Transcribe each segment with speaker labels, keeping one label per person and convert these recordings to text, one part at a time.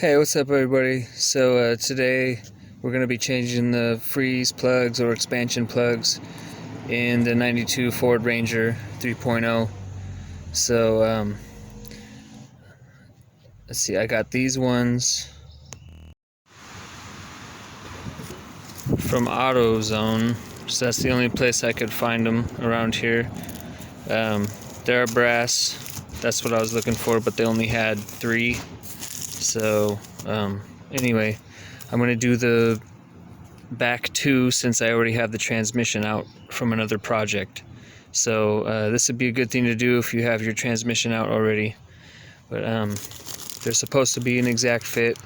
Speaker 1: Hey, what's up everybody? So today we're going to be changing the freeze plugs or expansion plugs in the 92 Ford Ranger 3.0. So let's see, I got these ones from AutoZone, so that's the only place I could find them around here. They're brass, that's what I was looking for, but they only had 3. So anyway, I'm going to do the back 2 since I already have the transmission out from another project. So this would be a good thing to do if you have your transmission out already. But they're supposed to be an exact fit,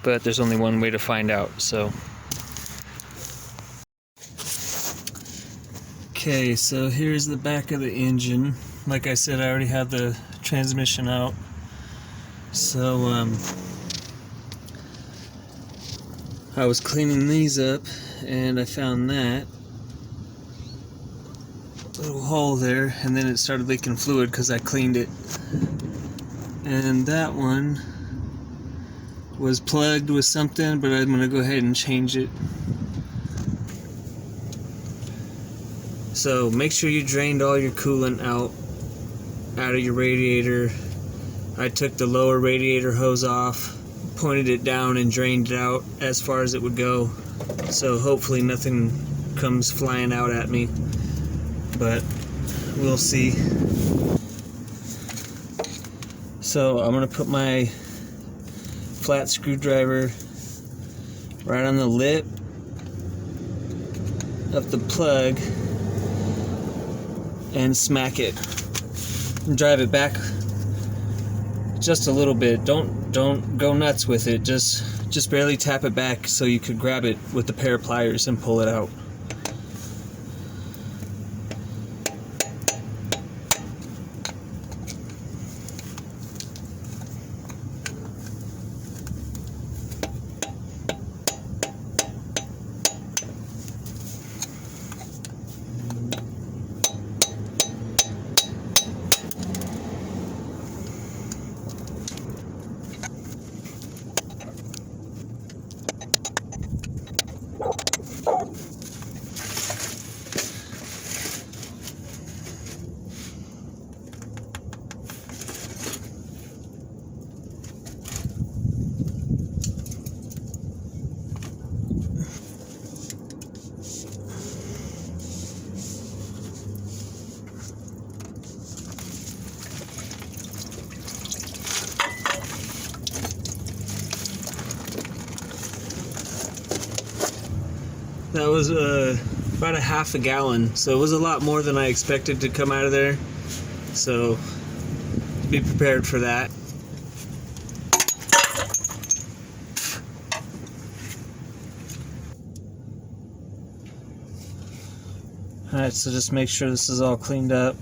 Speaker 1: but there's only one way to find out. So okay, so here's the back of the engine. Like I said, I already have the transmission out. So I was cleaning these up and I found that little hole there, and then it started leaking fluid because I cleaned it. And that one was plugged with something, but I'm gonna go ahead and change it. So make sure you drained all your coolant out of your radiator. I took the lower radiator hose off, pointed it down and drained it out as far as it would go. So hopefully nothing comes flying out at me, but we'll see. So I'm gonna put my flat screwdriver right on the lip of the plug and smack it and drive it back just a little bit. Don't go nuts with it. Just barely tap it back so you could grab it with a pair of pliers and pull it out. That was about a half a gallon, so it was a lot more than I expected to come out of there. So be prepared for that. Alright, so just make sure this is all cleaned up.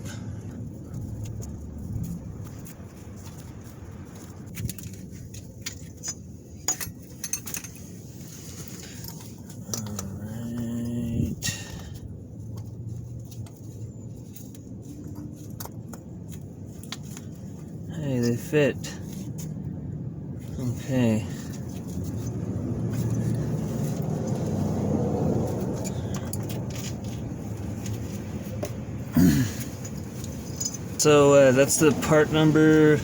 Speaker 1: Hey, they fit. Okay. So that's the part number,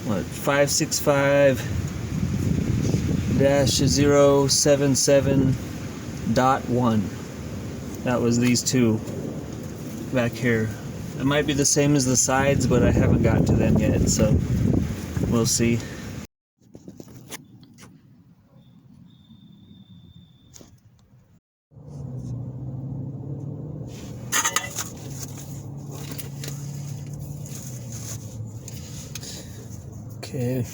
Speaker 1: what, 565-077.1. That was these two back here. It might be the same as the sides, but I haven't gotten to them yet, so we'll see. Okay,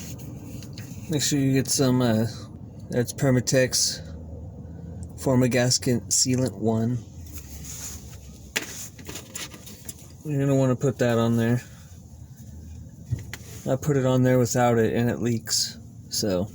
Speaker 1: make sure you get some, that's Permatex Forma Gasket Sealant 1. You're going to want to put that on there. I put it on there without it and it leaks, so.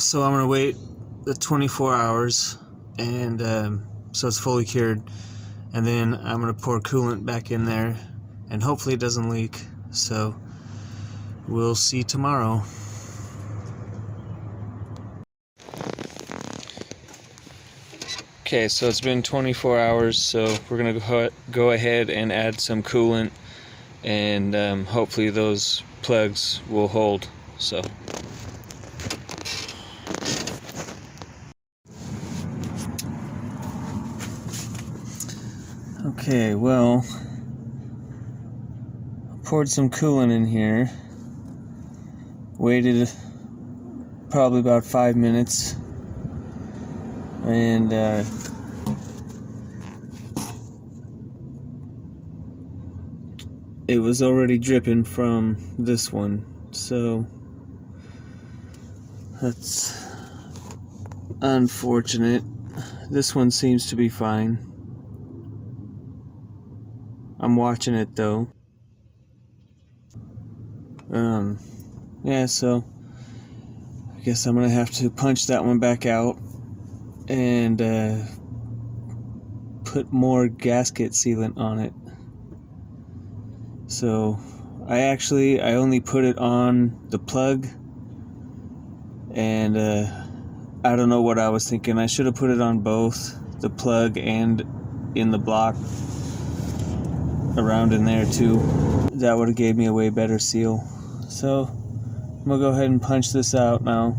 Speaker 1: So I'm gonna wait the 24 hours, and so it's fully cured, and then I'm gonna pour coolant back in there, and hopefully it doesn't leak. So we'll see tomorrow. Okay, so it's been 24 hours, so we're gonna go ahead and add some coolant, and hopefully those plugs will hold. So okay, well, I poured some coolant in here, waited probably about 5 minutes, and it was already dripping from this one, so that's unfortunate. This one seems to be fine. I'm watching it though. Yeah, so I guess I'm gonna have to punch that one back out and put more gasket sealant on it. So I only put it on the plug, and I don't know what I was thinking. I should have put it on both the plug and in the block around in there too. That would have gave me a way better seal. So I'm gonna go ahead and punch this out now.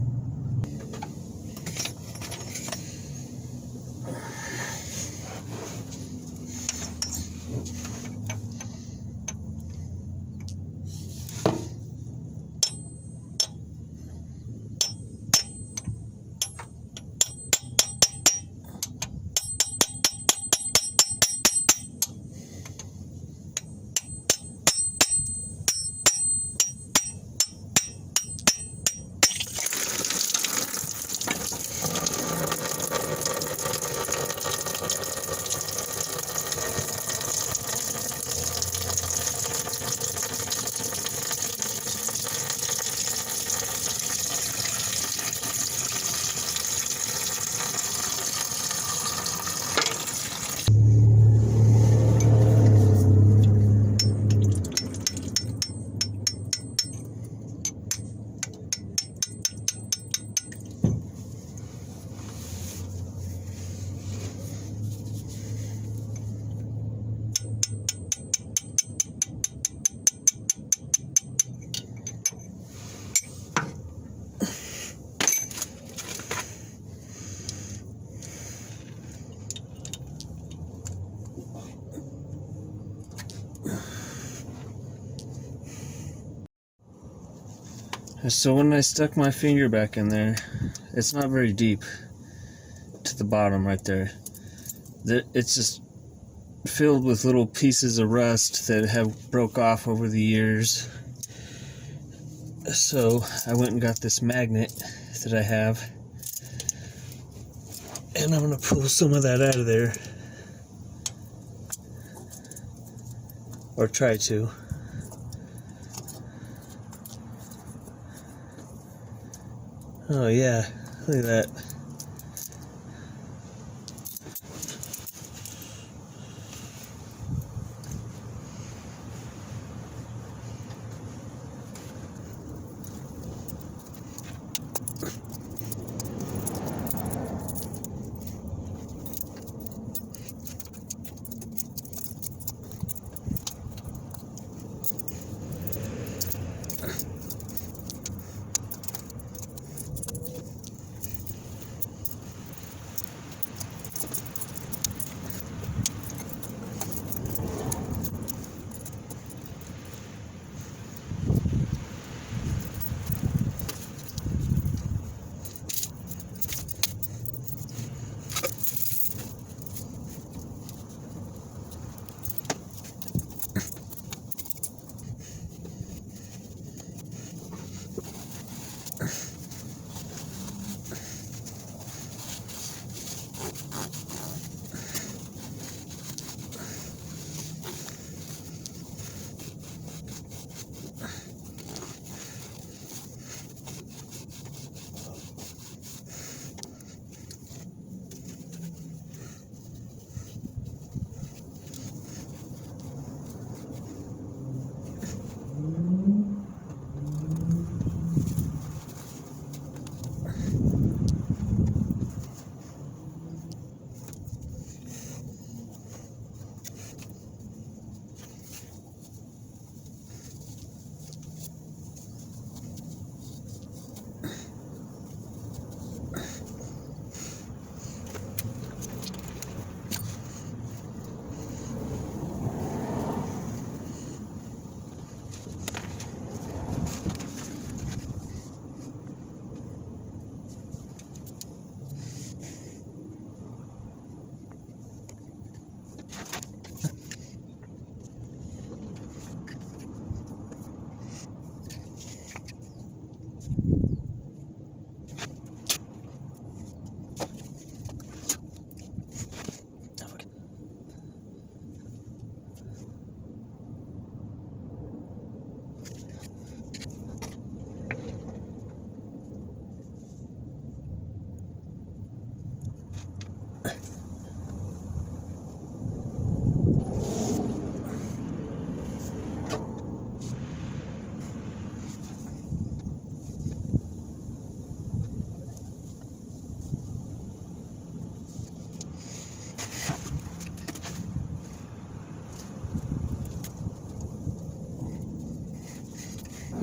Speaker 1: So when I stuck my finger back in there, it's not very deep to the bottom right there. It's just filled with little pieces of rust that have broke off over the years. So I went and got this magnet that I have, and I'm gonna pull some of that out of there, or try to. Oh yeah, look at that.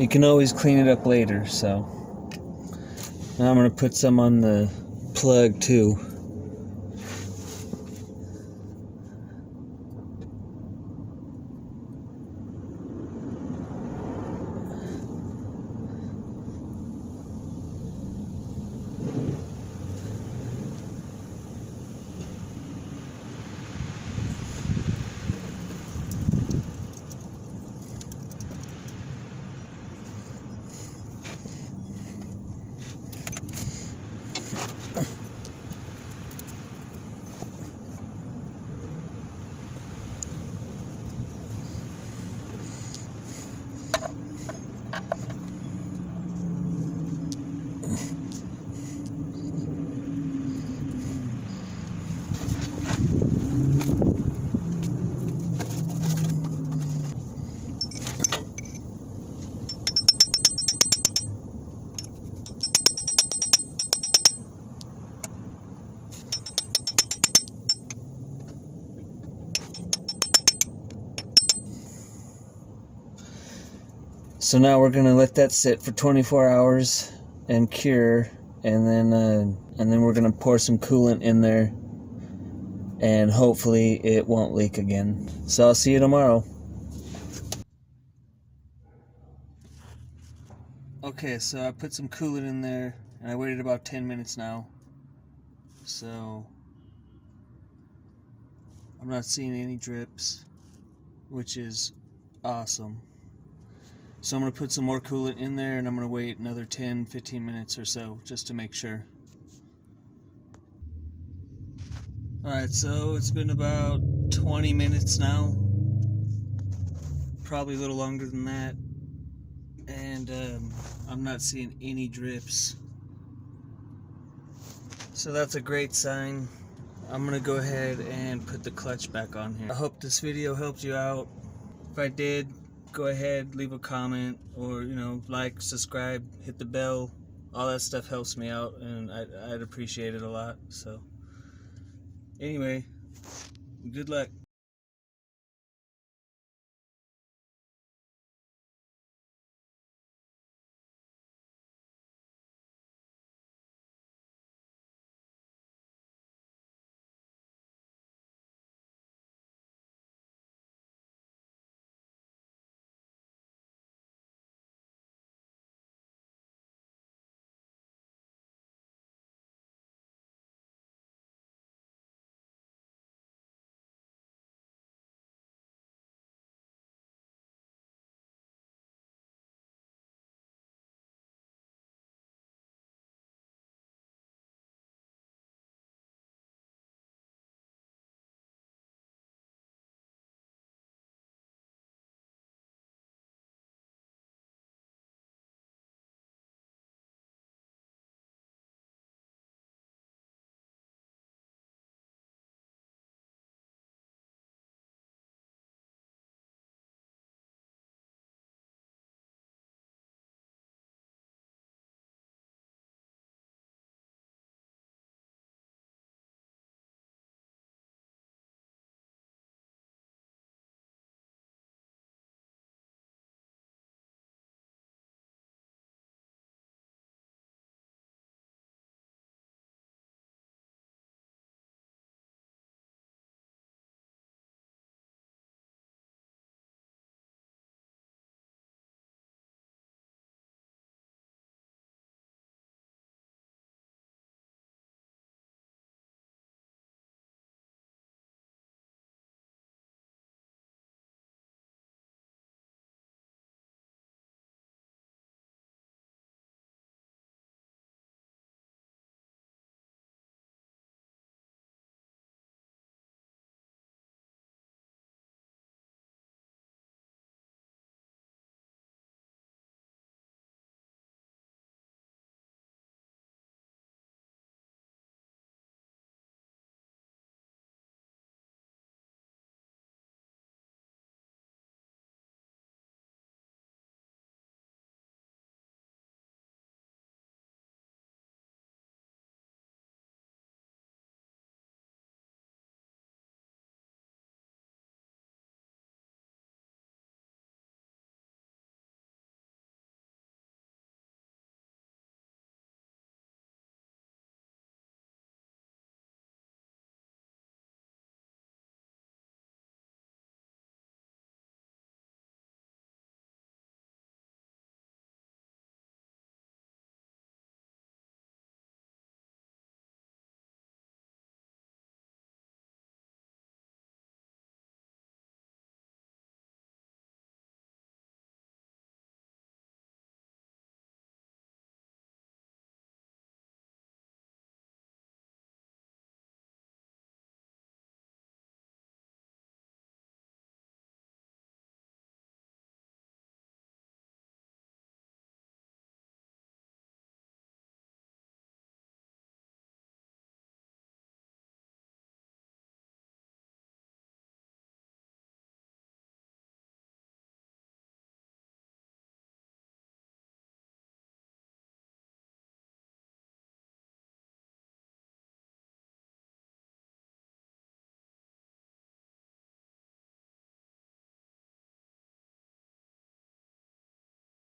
Speaker 1: you can always clean it up later. So now I'm gonna put some on the plug too. So now we're gonna let that sit for 24 hours and cure, and then we're gonna pour some coolant in there, and hopefully it won't leak again. So I'll see you tomorrow. Okay, so I put some coolant in there, and I waited about 10 minutes now. So I'm not seeing any drips, which is awesome. So I'm going to put some more coolant in there, and I'm going to wait another 10-15 minutes or so just to make sure. Alright, so it's been about 20 minutes now, probably a little longer than that, and I'm not seeing any drips. So that's a great sign. I'm going to go ahead and put the clutch back on here. I hope this video helped you out. If I did, go ahead, leave a comment, or like, subscribe, hit the bell. All that stuff helps me out, and I'd appreciate it a lot. So anyway, good luck.